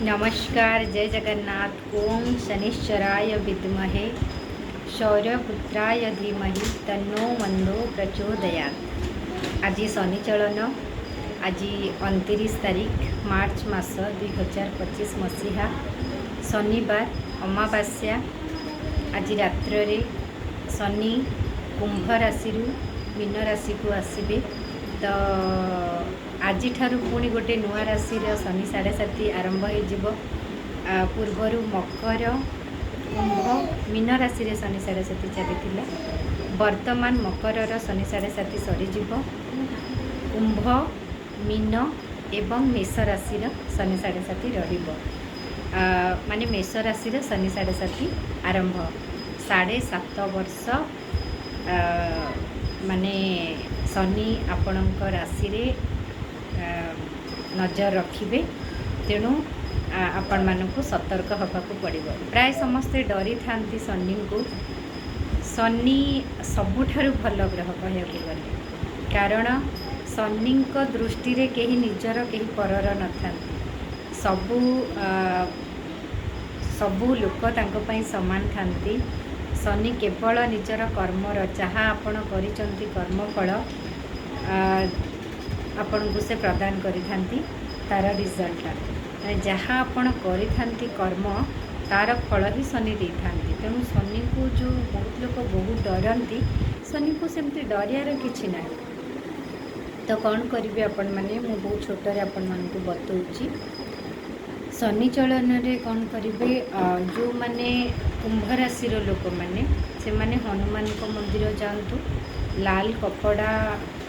नमस्कार, जय जगन्नाथ। ओम शनिश्चराय विद्महे शौर्यपुत्राय धीमहि तन्नो मन्दो प्रचोदयात्। आज शनि चलन। आज 29 तारीख मार्च मास 2025 मसीहा शनिवार अमावास्या। आज रात्रे शनि कुंभ राशि मीन राशि को आसबे। तो आज पुणी गोटे नुआ राशि शनि 7.5 आरंभ हो। पूर्वर मकर कुंभ मीन राशि शनि 7.5 चली। वर्तमान मकर शनि 7.5 सरीज। कुंभ मीन एवं मेष राशि शनि 7.5 माने मेष राशि शनि 7.5 आरंभ 7.5 वर्ष माने शनि आपणक राशि रे नजर रखिबे। तेणु आपण मानकु सतर्क होबाकू पड़िबो। प्राय समस्ते डरी थांती शनि को। शनि सबुठारु भल ग्रह कहयाकू गले, कारण शनि दृष्टि रे केही निजर केही परर न थांती। सबु सबु लोक तांको पई समान थांती। शनि केवल निजर कर्मर जहाँ आपण करिचंती कर्मफल आपण को से प्रदान करि थांती। तार रिजल्ट जहाँ आपण करि थांती कर्म तार फल ही शनि दे थांती। तेणु शनि को जो बहुत लोक बहुत डरती, शनि को सेमती डरियार किछि ना। तो कौन करेंगे आपण मैंने मु बहुत छोटे आपण मान को बतौची। शनि चलन रे कौन करेंगे, जो माने कुंभ राशि लोक मैंने से माने हनुमान को मंदिर जातु। लाल कपड़ा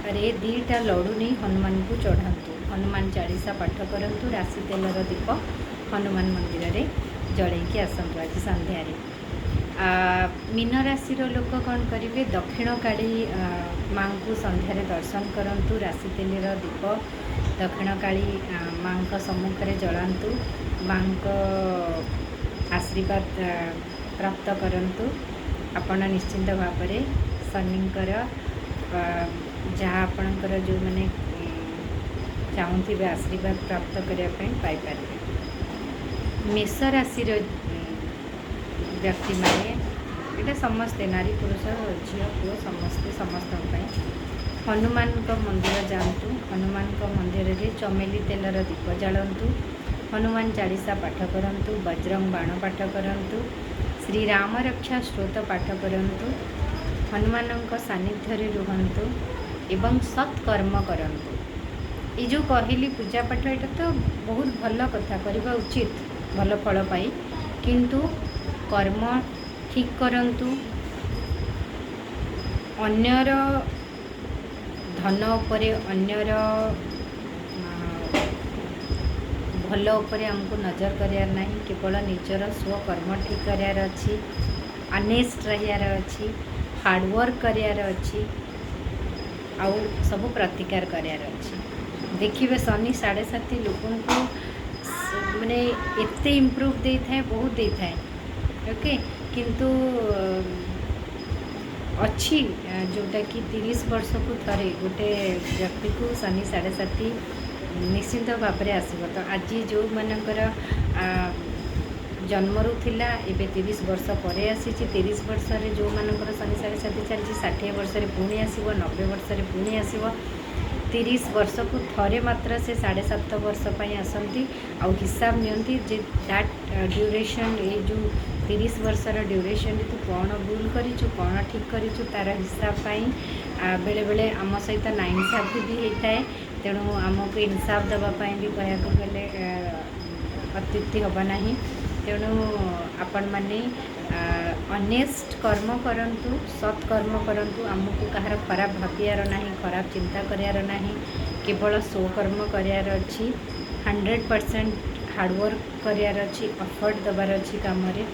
रे 2टा लड्डू नहीं हनुमान को चढ़ातु। हनुमान चालीसा पाठ करंतु। राशि तेलर दीप हनुमान मंदिर रे जलैकी आसतु आज संध्यारे। मीन राशि लोक कौन करेंगे, दक्षिण काली माँ को संध्यारे दर्शन करंतु। राशि तेलर दीप दक्षिण काली माँ को सम्मुख में जलांतु। माँ को आशीर्वाद प्राप्त करंतु। आपण निश्चिंत भाव में शनिकर जहाँ आपणकर जो मैंने चाहूँथे आशीर्वाद प्राप्त करने पाइपर। मेष राशि व्यक्ति माने ये समस्ते नारी पुरुष झील पुओ समस्ते समस्त हनुमान को मंदिर जातु। हनुमान को मंदिर रे चमेली तेलर दीप जालतु। हनुमान चालीसा पाठ करंतु। बजरंग बाण पाठ करंतु। श्री राम रक्षा स्त्रोत पाठ करंतु। हनुमान सानिध्य रुहंतु एवं सत्कर्म करंतु। ये जो कहली पूजा पाठ ये तो बहुत भल कथा करवा उचित भल फल पाई, किंतु कर्म ठीक करंतु। अन्यर धन उपरे अन्यर भल उपरे हमको नजर करार नहीं। केवल निजर स्वकर्म ठीक करार अच्छी, अनेस्ट रहार अच्छी, हार्डवर्क करार अच्छी, आउ सब प्रतिकार करार अच्छी। देखिए शनि 7.5 लोक माने एते इम्प्रूव दे थाए, बहुत दे थाए। ओके, किंतु अच्छी जोटा कि 30 वर्ष को थरे गोटे व्यक्ति को शनि 7.5 निश्चिंत भाव में आसब। तो आज जो मानकर जन्मरू थिला एबे 30 वर्ष पर आसी। 30 वर्ष रे जो मानकर शनि 7.5 चलती 60 वर्ष रे पुणी आसीब, 90 वर्ष रे पुणी आसीब। 30 वर्ष को थरे मात्र से 7.5 वर्ष पर आसती। आउ हिसाब नियंती जे दैट ड्यूरेशन, ये जो 30 वर्षर ड्यूरेशन तू कौन भूल करिछु कौन ठीक करिछु तार हिसाब पाई बेले बेले आम सहित नाइंसाफी भी होता है। तेणु आमको इंसाफ देवाई भी कहूँ गले अत्युक्ति हबा नहीं। तेणु आपण माने अनेस्ट कर्म करंतु, सत्कर्म करंतु। आमको कहार खराब भावियार नहीं, खराब चिंता करार नहीं, केवल स्वकर्म करार अच्छी। 100% हार्डवर्क करार अच्छी, एफर्ट देवार अच्छी काम रे।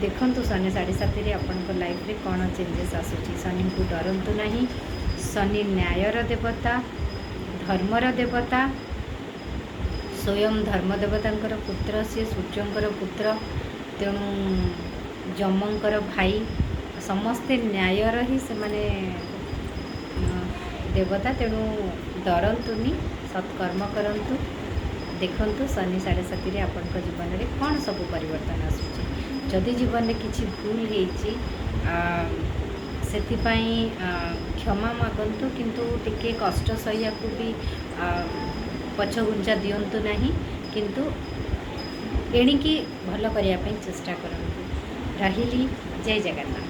देखंतु शनि 7.5 आपंक लाइफ रे कौन चेंजेस आसूची। शनि को डरंतु नहीं। शनि न्यायर देवता, धर्मर देवता, स्वयं धर्मदेवतांकर पुत्र, सी सूर्यंकर पुत्र। तेणु जमंकर भाई समस्ते न्यायर ही से माने देवता। तेणु डरंतुनी, सत्कर्म करंतु। देखंतु शनि 7.5 आपणक जीवन में कौन सब परिवर्तन आसूची जदि जीवन में किसी भूल होती से क्षमा मागंतु किंतु टिके कष्ट सहिया को भी पछघुंचा दिंतु नहीं किंतु एणिकी भल करने चेष्टा करंतु। रहिली जय जगन्नाथ।